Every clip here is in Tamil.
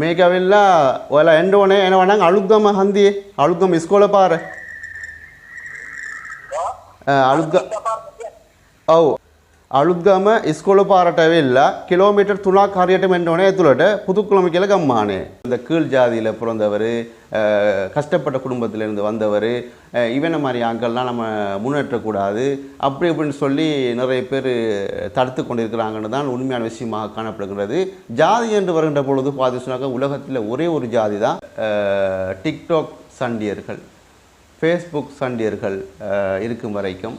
මේක ඇවිල්ලා ඔයාලා එන්න ඕනේ එනවා නම් අලුත්ගම හන්දියේ අලුත්ගම ඉස්කෝල පාර අලුත්ගම ඔව් අලුත්ගම ඉස්කෝල පාරට ඇවිල්ලා කිලෝමීටර් 3ක් හරියට මෙන්න ඕනේ ඇතුළට புதுக்குளம் කියලා ගම්මානය. இந்த கீழ் ஜாதியில் பிறந்தவர் கஷ்டப்பட்ட குடும்பத்திலிருந்து வந்தவர் இவனை மாதிரி ஆட்கள்லாம் நம்ம முன்னேற்றக்கூடாது அப்படி இப்படின்னு சொல்லி நிறைய பேர் தடுத்து கொண்டிருக்கிறாங்கன்னு தான் உண்மையான விஷயமாக காணப்படுகிறது. ஜாதி என்று வருகின்ற பொழுது பார்த்தீங்கன்னாக்கா உலகத்தில் ஒரே ஒரு ஜாதி தான் டிக்டாக் சண்டியர்கள், ஃபேஸ்புக் சண்டியர்கள் இருக்கும் வரைக்கும்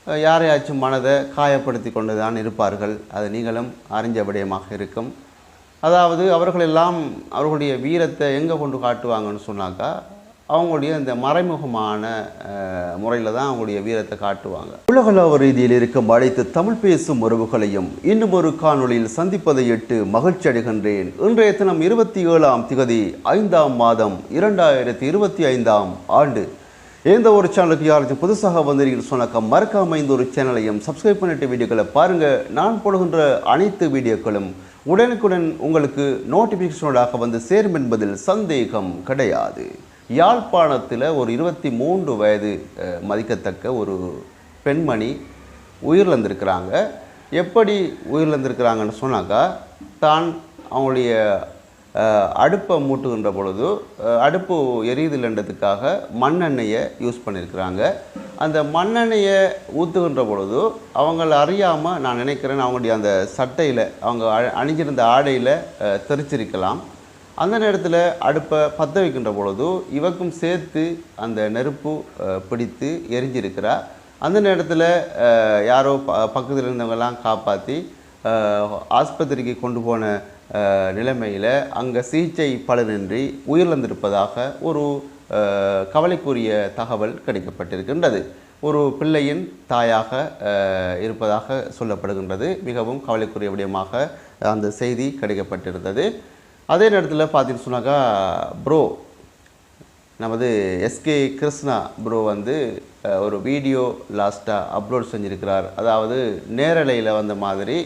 யாரையாச்சும் மனதை காயப்படுத்தி கொண்டு தான் இருப்பார்கள். அது நீங்களும் அறிஞ்ச விடயமாக இருக்கும். அதாவது அவர்களெல்லாம் அவர்களுடைய வீரத்தை எங்கே கொண்டு காட்டுவாங்கன்னு சொன்னாக்கா அவங்களுடைய இந்த மறைமுகமான முறையில் தான் அவங்களுடைய வீரத்தை காட்டுவாங்க. உலகளவு ரீதியில் இருக்கும் அனைத்து தமிழ் பேசும் உறவுகளையும் இன்னும் ஒரு காணொளியில் சந்திப்பதை இட்டு மகிழ்ச்சி அடைகின்றேன். இன்றைய தினம் 27ஆம் திகதி 5ஆம் மாதம் 2025ஆம் ஆண்டு. எந்த ஒரு சேனலுக்கு யாராச்சும் புதுசாக வந்தீங்கன்னு சொன்னாக்கா மறக்காம இந்த ஒரு சேனலையும் சப்ஸ்கிரைப் பண்ணிட்டு வீடியோக்களை பாருங்கள். நான் போடுகின்ற அனைத்து வீடியோக்களும் உடனுக்குடன் உங்களுக்கு நோட்டிஃபிகேஷனோடாக வந்து சேரும் என்பதில் சந்தேகம் கிடையாது. யாழ்ப்பாணத்தில் ஒரு 23 வயது மதிக்கத்தக்க ஒரு பெண்மணி உயிரிழந்திருக்கிறாங்க. எப்படி உயிரிழந்திருக்கிறாங்கன்னு சொன்னாக்கா தான் அவங்களுடைய அடுப்பை மூட்டுகின்ற பொழுது அடுப்பு எரியுதில்ன்றதுக்காக மண்ணெண்ணெயை யூஸ் பண்ணியிருக்கிறாங்க. அந்த மண்ணெண்ணெயை ஊற்றுகின்ற பொழுது அவங்கள அறியாமல் நான் நினைக்கிறேன் அவங்களுடைய அந்த சட்டையில் அவங்க அணிஞ்சிருந்த ஆடையில் தெரிச்சிருக்கலாம். அந்த நேரத்தில் அடுப்பை பற்ற வைக்கின்ற பொழுது இவக்கும் சேர்த்து அந்த நெருப்பு பிடித்து எரிஞ்சிருக்கிறா. அந்த நேரத்தில் யாரோ பக்கத்தில் இருந்தவங்கெல்லாம் காப்பாற்றி ஆஸ்பத்திரிக்கு கொண்டு போன நிலைமையில் அங்கே சிகிச்சை பலனின்றி உயிரிழந்திருப்பதாக ஒரு கவலைக்குரிய தகவல் கிடைக்கப்பட்டிருக்கின்றது. ஒரு பிள்ளையின் தாயாக இருப்பதாக சொல்லப்படுகின்றது. மிகவும் கவலைக்குரிய விடயமாக அந்த செய்தி கிடைக்கப்பட்டிருந்தது. அதே நேரத்தில் பார்த்தீங்கன்னு சொன்னாக்கா ப்ரோ நமது எஸ்கே கிருஷ்ணா ப்ரோ வந்து ஒரு வீடியோ லாஸ்ட்டாக அப்லோட் செஞ்சுருக்கிறார். அதாவது நேரலையில் வந்த மாதிரி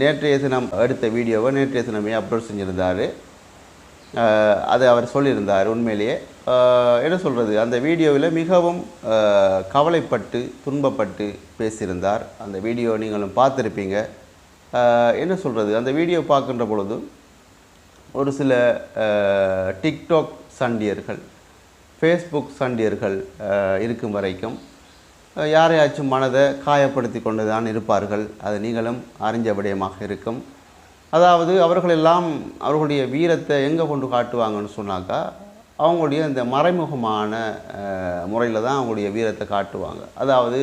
நேற்றைய தினம் எடுத்த வீடியோவை நேற்றைய தினமே அப்லோட் செஞ்சுருந்தார். அது அவர் சொல்லியிருந்தார். உண்மையிலேயே என்ன சொல்கிறது, அந்த வீடியோவில் மிகவும் கவலைப்பட்டு துன்பப்பட்டு பேசியிருந்தார். அந்த வீடியோ நீங்களும் பார்த்துருப்பீங்க. என்ன சொல்கிறது, அந்த வீடியோ பார்க்கின்ற பொழுது ஒரு சில டிக்டாக் சண்டியர்கள், ஃபேஸ்புக் சண்டியர்கள் இருக்கும் வரைக்கும் யாரையாச்சும் மனதை காயப்படுத்தி கொண்டு தான் இருப்பார்கள். அது நீங்களும் அறிஞ்ச விடயமாக இருக்கும். அதாவது அவர்களெல்லாம் அவர்களுடைய வீரத்தை எங்கே கொண்டு காட்டுவாங்கன்னு சொன்னாக்கா அவங்களுடைய இந்த மறைமுகமான முறையில் தான் அவங்களுடைய வீரத்தை காட்டுவாங்க. அதாவது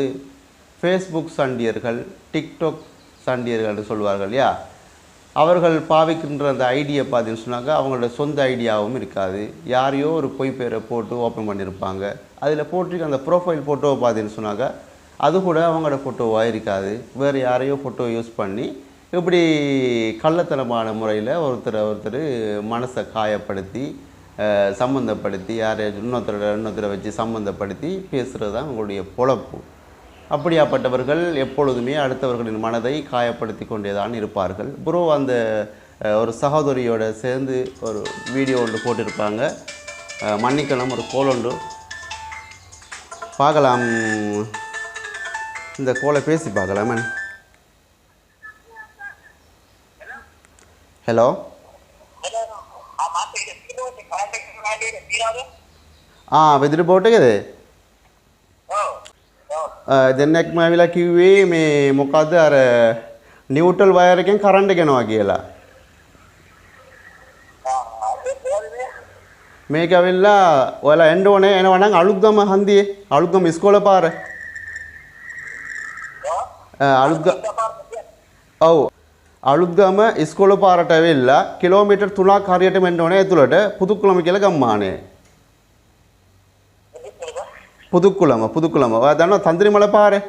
ஃபேஸ்புக் சண்டியர்கள், டிக்டாக் சண்டியர்கள் சொல்வார்கள் இல்லையா, அவர்கள் பாவிக்கின்ற அந்த ஐடியா பார்த்தீங்கன்னு சொன்னாக்கா அவங்களோட சொந்த ஐடியாவும் இருக்காது. யாரையோ ஒரு பொய் பேரை போட்டு ஓப்பன் பண்ணியிருப்பாங்க. அதில் போட்டிருக்க அந்த ப்ரொஃபைல் ஃபோட்டோவை பார்த்தீங்கன்னு சொன்னாக்கா அது கூட அவங்களோட ஃபோட்டோவாக இருக்காது. வேறு யாரையோ ஃபோட்டோ யூஸ் பண்ணி இப்படி கள்ளத்தனமான முறையில் ஒருத்தர் மனசை காயப்படுத்தி சம்மந்தப்படுத்தி யாரையும் இன்னொருத்தரை வச்சு சம்மந்தப்படுத்தி பேசுகிறது தான் அவங்களுடைய பொழப்பு. அப்படியாப்பட்டவர்கள் எப்பொழுதுமே அடுத்தவர்களின் மனதை காயப்படுத்தி கொண்டே தான் இருப்பார்கள். ப்ரோ அந்த ஒரு சகோதரியோடு சேர்ந்து ஒரு வீடியோ ஒன்று போட்டிருப்பாங்க. மன்னிக்கணும், ஒரு கோல் ஒன்று பார்க்கலாம். இந்த கோலை பேசி பார்க்கலாம். ஹலோ විදිරි බෝට් එකද? දෙන්නෙක්ම ඇවිල්ලා කිව්වේ මේ මොකද්ද අර නිව්ට්‍රල් වයර් එකෙන් කරන්ට් ගෙනවා කියලා. මේක ඇවිල්ලා ඔයාලා එන්න ඕනේ එනවා නම් අලුත්ගම හන්දියේ අලුත්ගම ඉස්කෝල පාර ඔව් අලුත්ගම ඉස්කෝල පාරට ඇවිල්ලා කිලෝමීටර් 3ක් හරියට මෙන්න ඕනේ ඇතුළට පුදුක්කුளම කියලා ගම්මානය. පුදුක්කුළම ඔයා දන්නවා තන්ත්‍රිමල පාරේ?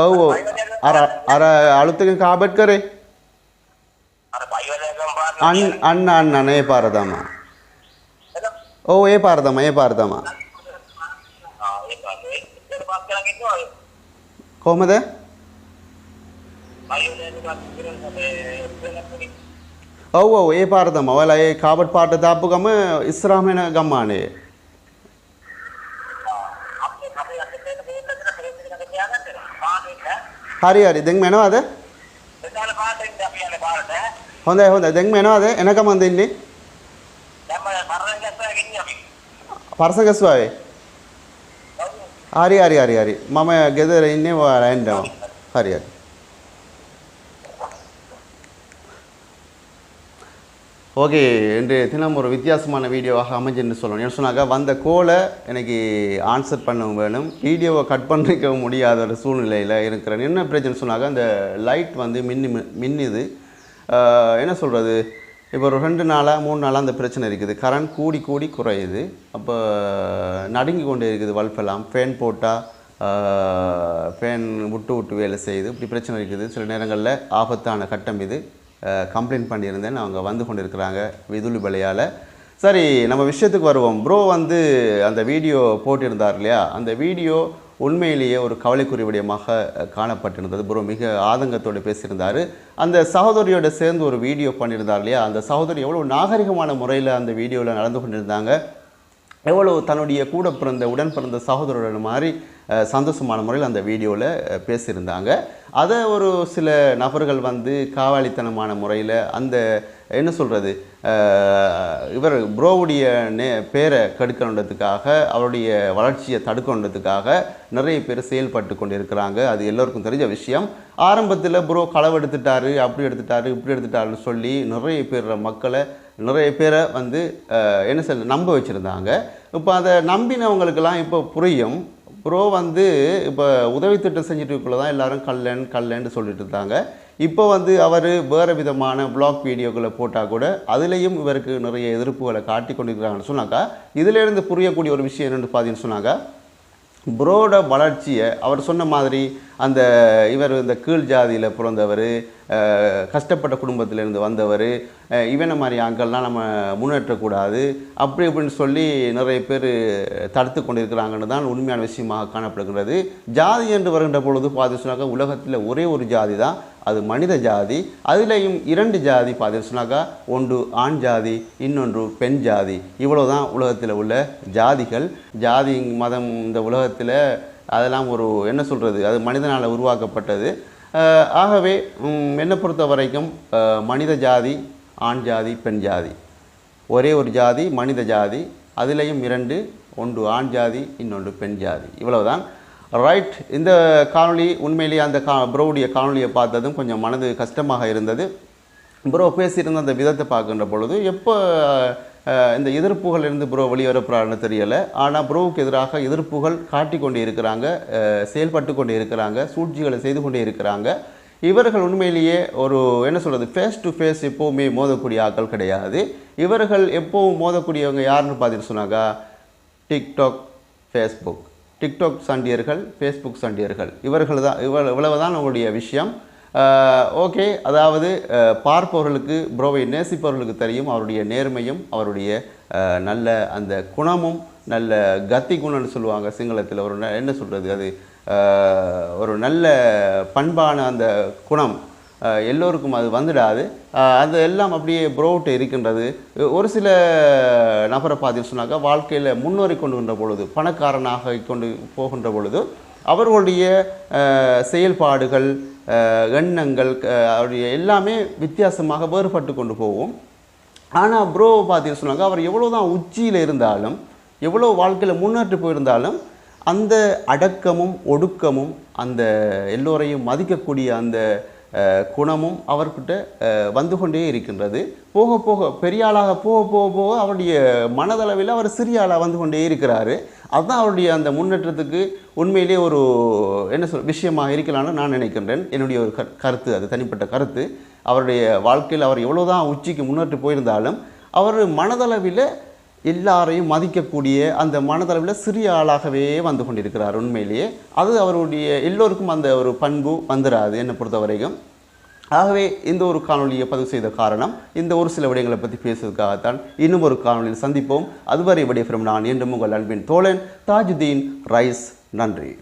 ඔව් අර අලුත් එකෙන් කාබට් කරේ අන්න ඒ පාර තමයි. ඔව් ඒ පාර තමයි. කොහමද? ඔව් ඔව් ඒ පාර තමයි. ඔයාලා ඒ කාබට් පාට දාපු ගම ඉස්සරහම එන ගම්මානේ. හරි හරි දැන් මෙනවද? හොඳයි හොඳයි දැන් මෙනවද? එනකම දෙන්නේ. පරසගස්වාවේ. හරි හරි හරි හරි. මම ගෙදර ඉන්නේ ඔයාලා එන්නවා. හරි හරි. ஓகே இன்றைய தினம் ஒரு வித்தியாசமான வீடியோவாக அமைஞ்சுன்னு சொல்லணும். என்ன சொன்னாங்க வந்த கோலை எனக்கு ஆன்சர் பண்ண வேணும், வீடியோவை கட் பண்ணிக்க முடியாத ஒரு சூழ்நிலையில் இருக்கிறேன். என்ன பிரச்சனை சொன்னாங்க, அந்த லைட் வந்து மின்னுது. என்ன சொல்கிறது, இப்போ ஒரு 2 நாளாக 3 நாளாக அந்த பிரச்சனை இருக்குது. கரண்ட் கூடி கூடி குறையுது. அப்போ நடுங்கி கொண்டே இருக்குது வல்பெல்லாம். ஃபேன் போட்டால் ஃபேன் விட்டு விட்டு வேலை செய்யுது. இப்படி பிரச்சனை இருக்குது. சில நேரங்களில் ஆபத்தான கட்டம் இது. கம்ப்ளைண்ட் பண்ணியிருந்தேன், அவங்க வந்து கொண்டு இருக்கிறாங்க விதுளி பலையால். சரி, நம்ம விஷயத்துக்கு வருவோம். ப்ரோ வந்து அந்த வீடியோ போட்டிருந்தார் இல்லையா, அந்த வீடியோ உண்மையிலேயே ஒரு கவலைக்குரிய விடயமாக காணப்பட்டிருந்தது. ப்ரோ மிக ஆதங்கத்தோடு பேசியிருந்தார். அந்த சகோதரியோடு சேர்ந்து ஒரு வீடியோ பண்ணியிருந்தார் இல்லையா, அந்த சகோதரி எவ்வளோ நாகரிகமான முறையில் அந்த வீடியோவில் நடந்து கொண்டிருந்தாங்க. எவ்வளோ தன்னுடைய கூட பிறந்த உடன் பிறந்த சகோதரோட மாதிரி சந்தோஷமான முறையில் அந்த வீடியோவில் பேசியிருந்தாங்க. அதை ஒரு சில நபர்கள் வந்து காவாலித்தனமான முறையில் அந்த என்ன சொல்கிறது, இவர் ப்ரோவுடைய பேரை கெடுக்கணுன்றதுக்காக, அவருடைய வளர்ச்சியை தடுக்கணுன்றதுக்காக நிறைய பேர் செயல்பட்டு கொண்டு இருக்கிறாங்க. அது எல்லோருக்கும் தெரிஞ்ச விஷயம். ஆரம்பத்தில் ப்ரோ களவெடுத்துட்டாரு, அப்படி எடுத்துட்டாரு, இப்படி எடுத்துட்டாருன்னு சொல்லி நிறைய பேரை வந்து என்ன சொல்ல நம்ப வச்சுருந்தாங்க. இப்போ அதை நம்பினவங்களுக்கெல்லாம் இப்போ புரியும். ப்ரோ வந்து இப்போ உதவி திட்டம் செஞ்சுட்டுக்குள்ளே தான் எல்லோரும் கல்லன்னு சொல்லிட்டு இருந்தாங்க. இப்போ வந்து அவர் வேறு விதமான வ்ளாக் வீடியோக்களை போட்டால் கூட அதுலேயும் இவருக்கு நிறைய எதிர்ப்புகளை காட்டி கொண்டிருக்கிறாங்கன்னு சொன்னாக்கா, இதிலேருந்து புரியக்கூடிய ஒரு விஷயம் என்னென்னு பார்த்தீங்கன்னு சொன்னாக்கா, ப்ரோட வளர்ச்சியை அவர் சொன்ன மாதிரி அந்த இவர் இந்த கீழ் ஜாதியில் பிறந்தவர், கஷ்டப்பட்ட குடும்பத்திலேருந்து வந்தவர், இவனை மாதிரி ஆட்கள்லாம் நம்ம முன்னேற்றக்கூடாது அப்படி இப்படின்னு சொல்லி நிறைய பேர் தடுத்து கொண்டிருக்கிறாங்கன்னு தான் உண்மையான விஷயமாக காணப்படுகிறது. ஜாதி என்று வருகின்ற பொழுது பார்த்து சொன்னாக்கா, உலகத்தில் ஒரே ஒரு ஜாதி தான், அது மனித ஜாதி. அதுலேயும் 2 ஜாதி பார்த்து சொன்னாக்கா, ஒன்று ஆண் ஜாதி, இன்னொன்று பெண் ஜாதி. இவ்வளோ தான் உலகத்தில் உள்ள ஜாதிகள். ஜாதி மதம் இந்த உலகத்தில் அதெல்லாம் ஒரு என்ன சொல்கிறது, அது மனிதனால் உருவாக்கப்பட்டது. ஆகவே என்னை பொறுத்த வரைக்கும் மனித ஜாதி, ஆண் ஜாதி, பெண் ஜாதி, ஒரே ஒரு ஜாதி மனித ஜாதி. அதுலேயும் 2, ஒன்று ஆண் ஜாதி, இன்னொன்று பெண் ஜாதி. இவ்வளவுதான். ரைட். இந்த காணொளி உண்மையிலேயே அந்த ப்ரோவுடைய காணொலியை பார்த்ததும் கொஞ்சம் மனது கஷ்டமாக இருந்தது. ப்ரோ பேசியிருந்த அந்த விதத்தை பார்க்கின்ற பொழுது எப்போ இந்த எதிர்ப்புகளிலிருந்து ப்ரோ வெளியேறப்படுறான்னு தெரியலை. ஆனால் ப்ரோவுக்கு எதிராக எதிர்ப்புகள் காட்டி கொண்டே இருக்கிறாங்க, செயல்பட்டு கொண்டே இருக்கிறாங்க, சூழ்ச்சிகளை செய்து கொண்டே இருக்கிறாங்க. இவர்கள் உண்மையிலேயே ஒரு என்ன சொல்கிறது, ஃபேஸ் டு ஃபேஸ் எப்போவுமே மோதக்கூடிய ஆட்கள் கிடையாது. இவர்கள் எப்போவும் மோதக்கூடியவங்க யாருன்னு பார்த்துட்டு சொன்னாக்கா, டிக்டாக் சண்டியர்கள், ஃபேஸ்புக் சண்டியர்கள். இவர்கள் தான் இவ்வளவுதான் அவங்களுடைய விஷயம். ஓகே, அதாவது பார்ப்பவர்களுக்கு, ப்ரோவை நேசிப்பவர்களுக்கு தெரியும் அவருடைய நேர்மையும், அவருடைய நல்ல அந்த குணமும், நல்ல கத்தி குணம்னு சொல்லுவாங்க சிங்களத்தில். ஒரு என்ன சொல்கிறது, அது ஒரு நல்ல பண்பான அந்த குணம் எல்லோருக்கும் அது வந்துடாது. அது எல்லாம் அப்படியே ப்ரோவிட்ட இருக்கின்றது. ஒரு சில நபரை பார்த்து சொன்னாக்கா, வாழ்க்கையில் முன்னேறி கொண்டுகின்ற பொழுது, பணக்காரனாக கொண்டு போகின்ற பொழுது அவர்களுடைய செயல்பாடுகள், எண்ணங்கள், அவருடைய எல்லாமே வித்தியாசமாக வேறுபட்டு கொண்டு போகும். ஆனால் ப்ரோ பார்த்தீங்கன்னு சொன்னாங்க, அவர் எவ்வளோ தான் உச்சியில் இருந்தாலும், எவ்வளோ வாழ்க்கையில் முன்னேற்றி போயிருந்தாலும், அந்த அடக்கமும் ஒடுக்கமும், அந்த எல்லோரையும் மதிக்கக்கூடிய அந்த குணமும் அவர்கிட்ட வந்து கொண்டே இருக்கின்றது. போக போக பெரிய ஆளாக போக போக போக அவருடைய மனதளவில் அவர் சிறிய ஆளாக வந்து கொண்டே இருக்கிறாரு. அதுதான் அவருடைய அந்த முன்னேற்றத்துக்கு உண்மையிலே ஒரு என்ன விஷயமாக இருக்கலாம்னு நான் நினைக்கின்றேன். என்னுடைய ஒரு கருத்து, அது தனிப்பட்ட கருத்து. அவருடைய வாழ்க்கையில் அவர் எவ்வளோதான் உச்சிக்கு முன்னேற்றி போயிருந்தாலும், அவர் மனதளவில் எல்லாரையும் மதிக்கக்கூடிய அந்த மனதளவில் சிறிய ஆளாகவே வந்து கொண்டிருக்கிறார். உண்மையிலேயே அது அவருடைய எல்லோருக்கும் அந்த ஒரு பண்பு வந்துடாது என்னை பொறுத்த வரைக்கும். ஆகவே இந்த ஒரு காணொலியை பதிவு செய்த காரணம், இந்த ஒரு சில விடயங்களை பற்றி பேசுவதற்காகத்தான். இன்னும் ஒரு காணொலியில் சந்திப்போம். அதுவரை விடைபெறும் நான் என்றும் உங்கள் அன்பின் தோழன் தாஜுதீன் ரைஸ். நன்றி.